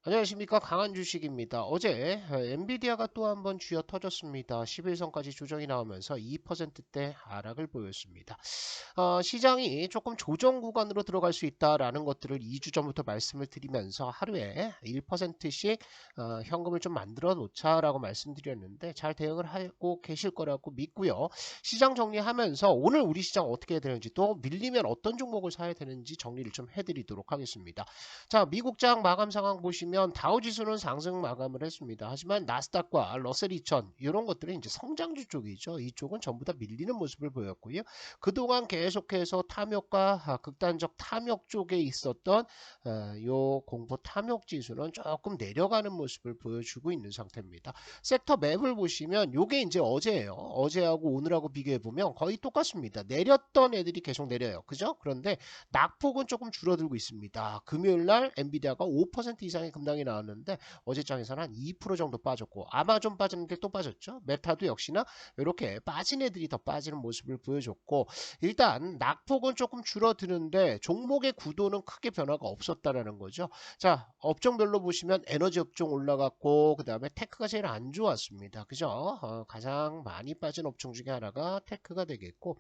안녕하십니까, 강한 주식입니다. 어제 엔비디아가 또 한 번 쥐어 터졌습니다. 11선까지 조정이 나오면서 2%대 하락을 보였습니다. 시장이 조금 조정 구간으로 들어갈 수 있다라는 것들을 2주 전부터 말씀을 드리면서 하루에 1%씩 현금을 좀 만들어 놓자라고 말씀드렸는데 잘 대응을 하고 계실 거라고 믿고요. 시장 정리하면서 오늘 우리 시장 어떻게 해야 되는지, 또 밀리면 어떤 종목을 사야 되는지 정리를 좀 해드리도록 하겠습니다. 자, 미국장 마감 상황 보시면 다우지수는 상승 마감을 했습니다. 하지만 나스닥과 러셀 2000 이런 것들은 이제 성장주 쪽이죠. 이쪽은 전부 다 밀리는 모습을 보였고요. 그동안 계속해서 탐욕과 극단적 탐욕 쪽에 있었던 요 공포 탐욕 지수는 조금 내려가는 모습을 보여주고 있는 상태입니다. 섹터 맵을 보시면 요게 이제 어제예요. 어제하고 오늘하고 비교해 보면 거의 똑같습니다. 내렸던 애들이 계속 내려요. 그죠? 그런데 낙폭은 조금 줄어들고 있습니다. 금요일 날 엔비디아가 5% 이상의 급락이 나왔는데 어제장에서는 한 2% 정도 빠졌고, 아마존 빠졌는데 또 빠졌죠. 메타도 역시나 이렇게 빠진 애들이 더 빠지는 모습을 보여줬고, 일단 낙폭은 조금 줄어드는데 종목의 구도는 크게 변화가 없었다라는 거죠. 자, 업종별로 보시면 에너지 업종 올라갔고, 그 다음에 테크가 제일 안 좋았습니다. 그죠? 가장 많이 빠진 업종 중에 하나가 테크가 되겠고,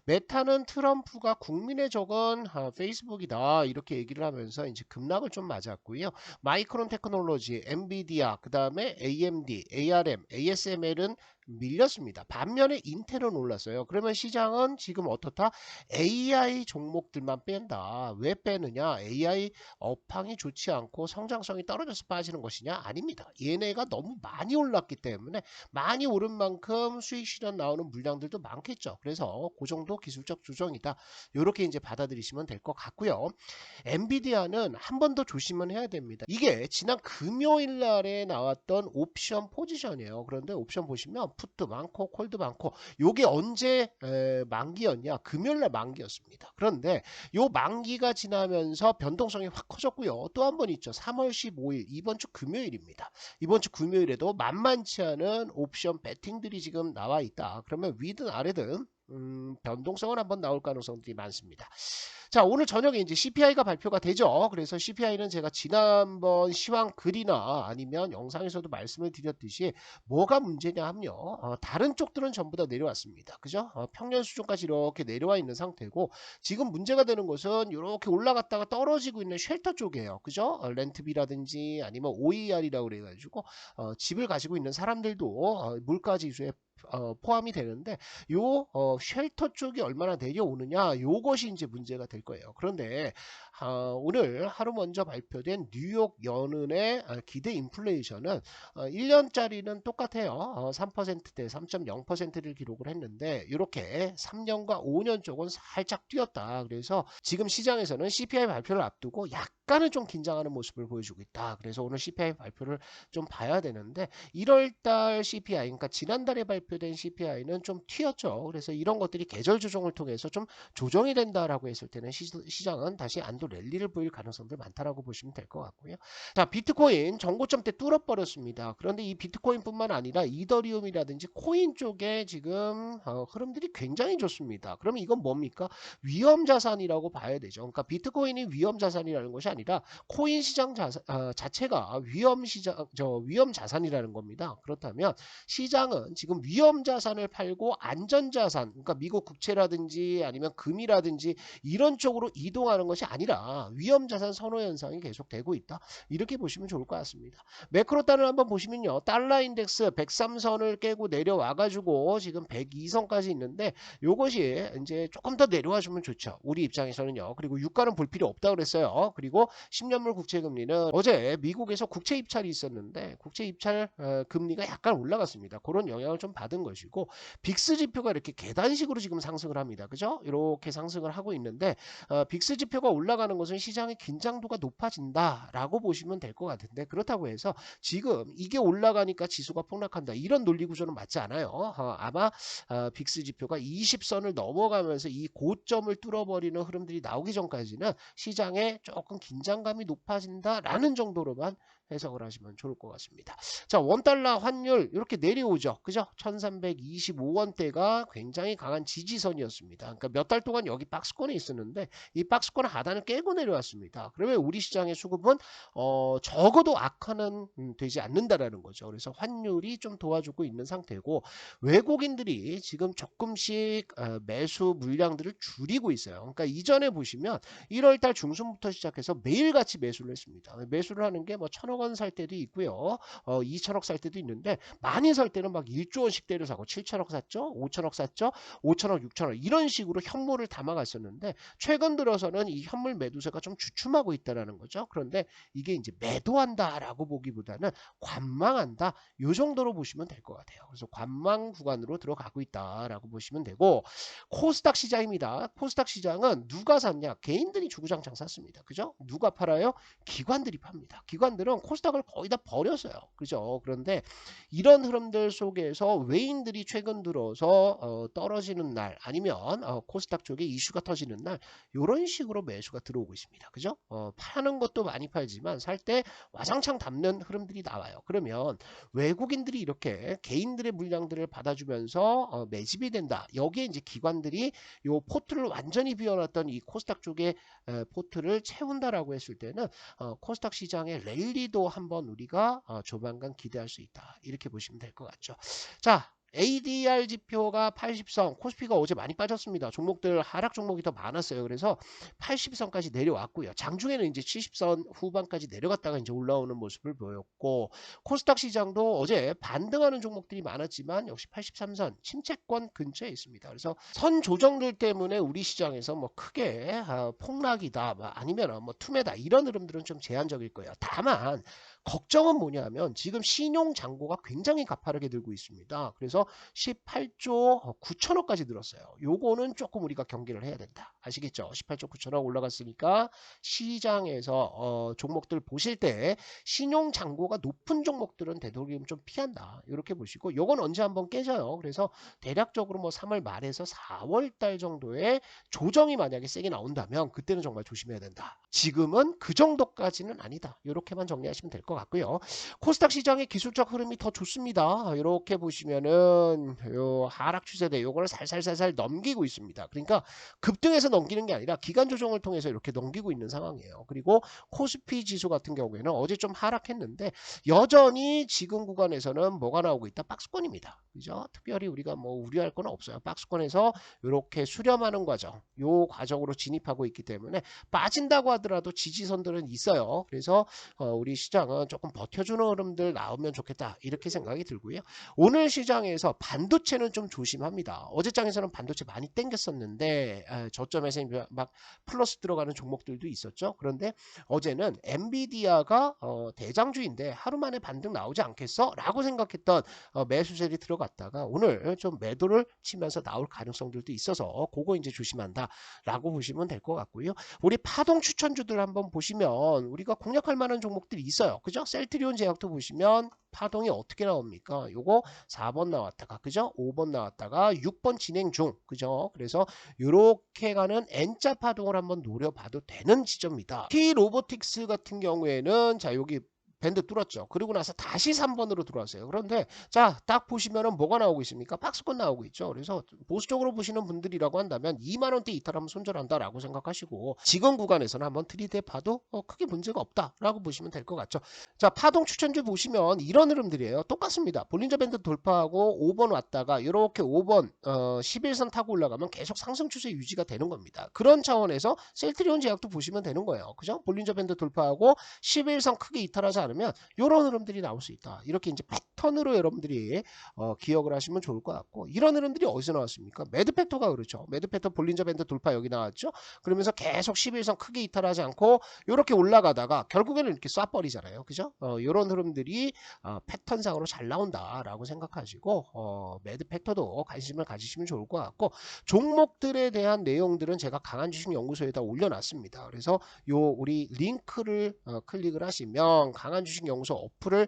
메타는 트럼프가 국민의 적은 페이스북이다 이렇게 얘기를 하면서 이제 급락을 좀 맞았고요. 마이크론 테크놀로지, 엔비디아, 그 다음에 AMD, ARM, ASML은 밀렸습니다. 반면에 인텔은 올랐어요. 그러면 시장은 지금 어떻다? AI 종목들만 뺀다. 왜 빼느냐? AI 업황이 좋지 않고 성장성이 떨어져서 빠지는 것이냐? 아닙니다. 얘네가 너무 많이 올랐기 때문에 많이 오른 만큼 수익 실현 나오는 물량들도 많겠죠. 그래서 그 정도 기술적 조정이다. 이렇게 이제 받아들이시면 될 것 같고요. 엔비디아는 한 번 더 조심은 해야 됩니다. 이게 지난 금요일 날에 나왔던 옵션 포지션이에요. 그런데 옵션 보시면 풋도 많고 콜도 많고, 요게 언제 만기였냐? 금요일 날 만기였습니다. 그런데 요 만기가 지나면서 변동성이 확 커졌고요. 또 한 번 있죠. 3월 15일 이번 주 금요일입니다. 이번 주 금요일에도 만만치 않은 옵션 배팅들이 지금 나와 있다. 그러면 위든 아래든 변동성은 한번 나올 가능성들이 많습니다. 자, 오늘 저녁에 이제 CPI가 발표가 되죠. 그래서 CPI는 제가 지난번 시황 글이나 아니면 영상에서도 말씀을 드렸듯이 뭐가 문제냐 하면요. 다른 쪽들은 전부 다 내려왔습니다. 그죠? 평년 수준까지 이렇게 내려와 있는 상태고, 지금 문제가 되는 것은 이렇게 올라갔다가 떨어지고 있는 쉘터 쪽이에요. 그죠? 렌트비라든지 아니면 OER이라고 그래가지고 집을 가지고 있는 사람들도 물가 지수에 포함이 되는데, 요 쉘터 쪽이 얼마나 내려오느냐, 요것이 이제 문제가 될 거예요. 그런데 오늘 하루 먼저 발표된 뉴욕 연은의 기대 인플레이션은 1년짜리는 똑같아요. 3%대 3.0%를 기록을 했는데, 이렇게 3년과 5년 쪽은 살짝 뛰었다. 그래서 지금 시장에서는 CPI 발표를 앞두고 약간은 좀 긴장하는 모습을 보여주고 있다. 그래서 오늘 CPI 발표를 좀 봐야 되는데, 1월달 CPI, 그러니까 지난달에 발표된 CPI는 좀 튀었죠. 그래서 이런 것들이 계절 조정을 통해서 좀 조정이 된다라고 했을 때는 시장은 다시 안도 랠리를 보일 가능성들 많다라고 보시면 될 것 같고요. 자, 비트코인 전고점 때 뚫어버렸습니다. 그런데 이 비트코인뿐만 아니라 이더리움이라든지 코인 쪽에 지금 흐름들이 굉장히 좋습니다. 그러면 이건 뭡니까? 위험 자산이라고 봐야 되죠. 그러니까 비트코인이 위험 자산이라는 것이 아니라 코인 시장 자체가 위험 자산이라는 겁니다. 그렇다면 시장은 지금 위험 자산을 팔고 안전 자산, 그러니까 미국 국채라든지 아니면 금이라든지 이런 쪽으로 이동하는 것이 아니라 위험 자산 선호 현상이 계속되고 있다. 이렇게 보시면 좋을 것 같습니다. 매크로 단을 한번 보시면요. 달러 인덱스 103선을 깨고 내려와 가지고 지금 102선까지 있는데, 요것이 이제 조금 더 내려와 주면 좋죠. 우리 입장에서는요. 그리고 유가는 볼 필요 없다 그랬어요. 그리고 10년물 국채 금리는 어제 미국에서 국채 입찰이 있었는데 국채 입찰 금리가 약간 올라갔습니다. 그런 영향을 좀 받은 것이고, 빅스 지표가 이렇게 계단식으로 지금 상승을 합니다. 그죠? 이렇게 상승을 하고 있는데 빅스 지표가 올라가는 것은 시장의 긴장도가 높아진다라고 보시면 될 것 같은데, 그렇다고 해서 지금 이게 올라가니까 지수가 폭락한다 이런 논리 구조는 맞지 않아요. 아마 빅스 지표가 20선을 넘어가면서 이 고점을 뚫어버리는 흐름들이 나오기 전까지는 시장에 조금 긴장감이 높아진다라는 정도로만 해석을 하시면 좋을 것 같습니다. 자, 원달러 환율 이렇게 내려오죠. 그죠? 1325원대가 굉장히 강한 지지선이었습니다. 그러니까 몇 달 동안 여기 박스권에 있었는데 이 박스권 하단을 깨고 내려왔습니다. 그러면 우리 시장의 수급은 적어도 악화는 되지 않는다라는 거죠. 그래서 환율이 좀 도와주고 있는 상태고 외국인들이 지금 조금씩 매수 물량들을 줄이고 있어요. 그러니까 이전에 보시면 1월달 중순부터 시작해서 매일같이 매수를 했습니다. 매수를 하는 게 뭐 1,000억 원 살 때도 있고요. 2천억 살 때도 있는데 많이 살 때는 막 1조 원씩 때려 사고 7천억 샀죠. 5천억 샀죠. 5천억, 6천억 이런 식으로 현물을 담아갔었는데 최근 들어서는 이 현물 매도세가 좀 주춤하고 있다라는 거죠. 그런데 이게 이제 매도한다라고 보기보다는 관망한다. 요 정도로 보시면 될 것 같아요. 그래서 관망 구간으로 들어가고 있다라고 보시면 되고 코스닥 시장입니다. 코스닥 시장은 누가 샀냐? 개인들이 주구장창 샀습니다. 그죠? 누가 팔아요? 기관들이 팝니다. 기관들은 코스닥을 거의 다 버렸어요. 그죠? 그런데 이런 흐름들 속에서 외인들이 최근 들어서 떨어지는 날 아니면 코스닥 쪽에 이슈가 터지는 날 이런 식으로 매수가 들어오고 있습니다. 그죠? 파는 것도 많이 팔지만 살 때 와장창 담는 흐름들이 나와요. 그러면 외국인들이 이렇게 개인들의 물량들을 받아주면서 매집이 된다. 여기에 이제 기관들이 요 포트를 완전히 비워놨던 이 코스닥 쪽에 포트를 채운다라고 했을 때는 코스닥 시장의 랠리도 한번 우리가 조만간 기대할 수 있다. 이렇게 보시면 될 것 같죠. 자, ADR 지표가 80선, 코스피가 어제 많이 빠졌습니다. 종목들 하락 종목이 더 많았어요. 그래서 80선까지 내려왔고요. 장중에는 이제 70선 후반까지 내려갔다가 이제 올라오는 모습을 보였고, 코스닥 시장도 어제 반등하는 종목들이 많았지만 역시 83선 침체권 근처에 있습니다. 그래서 선 조정들 때문에 우리 시장에서 뭐 크게 폭락이다, 아니면 뭐 투매다 이런 흐름들은 좀 제한적일 거예요. 다만 걱정은 뭐냐면 지금 신용 잔고가 굉장히 가파르게 들고 있습니다. 그래서 18조 9천억까지 늘었어요. 요거는 조금 우리가 경계를 해야 된다. 아시겠죠? 18조 9천억 올라갔으니까 시장에서 종목들 보실 때 신용 잔고가 높은 종목들은 되도록이면 좀 피한다. 이렇게 보시고 요건 언제 한번 깨져요. 그래서 대략적으로 뭐 3월 말에서 4월 달 정도에 조정이 만약에 세게 나온다면 그때는 정말 조심해야 된다. 지금은 그 정도까지는 아니다. 이렇게만 정리하시면 될 것 같고요. 코스닥 시장의 기술적 흐름이 더 좋습니다. 이렇게 보시면은 요 하락 추세대 요거를 살살살살 넘기고 있습니다. 그러니까 급등해서 넘기는 게 아니라 기간 조정을 통해서 이렇게 넘기고 있는 상황이에요. 그리고 코스피 지수 같은 경우에는 어제 좀 하락했는데 여전히 지금 구간에서는 뭐가 나오고 있다? 박스권입니다. 그죠? 특별히 우리가 뭐 우려할 건 없어요. 박스권에서 이렇게 수렴하는 과정, 요 과정으로 진입하고 있기 때문에 빠진다고 하더라도 지지선들은 있어요. 그래서 우리 시장은 조금 버텨주는 흐름들 나오면 좋겠다 이렇게 생각이 들고요. 오늘 시장에서 반도체는 좀 조심합니다. 어제장에서는 반도체 많이 땡겼었는데 저점에서 막 플러스 들어가는 종목들도 있었죠. 그런데 어제는 엔비디아가 대장주인데 하루 만에 반등 나오지 않겠어? 라고 생각했던 매수세이 들어갔다가 오늘 좀 매도를 치면서 나올 가능성들도 있어서 그거 이제 조심한다 라고 보시면 될 것 같고요. 우리 파동 추천주들 한번 보시면 우리가 공략할 만한 종목들이 있어요. 그죠? 셀트리온 제약도 보시면 파동이 어떻게 나옵니까? 요거 4번 나왔다가 그죠? 5번 나왔다가 6번 진행 중. 그죠? 그래서 요렇게 가는 N자 파동을 한번 노려봐도 되는 지점이다. K로보틱스 같은 경우에는 자 여기 밴드 뚫었죠. 그리고 나서 다시 3번으로 들어왔어요. 그런데 자 딱 보시면은 뭐가 나오고 있습니까? 박스권 나오고 있죠. 그래서 보수적으로 보시는 분들이라고 한다면 2만원대 이탈하면 손절한다라고 생각하시고 지금 구간에서는 한번 들이대 봐도 크게 문제가 없다라고 보시면 될 것 같죠. 자 파동 추천주 보시면 이런 흐름들이에요. 똑같습니다. 볼린저 밴드 돌파하고 5번 왔다가 이렇게 5번 11선 타고 올라가면 계속 상승 추세 유지가 되는 겁니다. 그런 차원에서 셀트리온 제약도 보시면 되는 거예요. 그죠? 볼린저 밴드 돌파하고 11선 크게 이탈하지 않으면 이런 흐름들이 나올 수 있다. 이렇게 이제 패턴으로 여러분들이 기억을 하시면 좋을 것 같고 이런 흐름들이 어디서 나왔습니까? 매드팩터가 그렇죠. 매드팩터 볼린저 밴드 돌파 여기 나왔죠. 그러면서 계속 11선 크게 이탈하지 않고 이렇게 올라가다가 결국에는 이렇게 쏴버리잖아요. 그죠? 이런 흐름들이 패턴상으로 잘 나온다라고 생각하시고 매드팩터도 관심을 가지시면 좋을 것 같고 종목들에 대한 내용들은 제가 강한 주식 연구소에다 올려놨습니다. 그래서 요 우리 링크를 클릭을 하시면 강한 강한 주식 연구소 어플을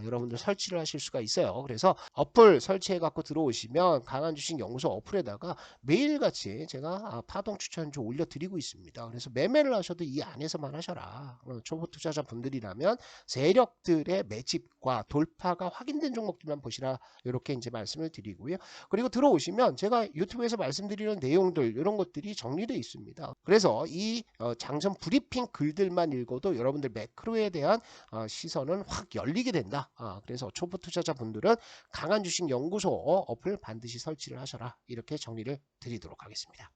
여러분들 설치를 하실 수가 있어요. 그래서 어플 설치해 갖고 들어오시면 강한 주식 연구소 어플에다가 매일같이 제가 파동 추천주 올려드리고 있습니다. 그래서 매매를 하셔도 이 안에서만 하셔라. 초보 투자자 분들이라면 세력들의 매집과 돌파가 확인된 종목들만 보시라. 이렇게 이제 말씀을 드리고요. 그리고 들어오시면 제가 유튜브에서 말씀드리는 내용들 이런 것들이 정리되어 있습니다. 그래서 이 장전 브리핑 글들만 읽어도 여러분들 매크로에 대한 시선은 확 열리게 된다. 그래서 초보 투자자 분들은 강한 주식 연구소 어플 반드시 설치를 하셔라. 이렇게 정리를 드리도록 하겠습니다.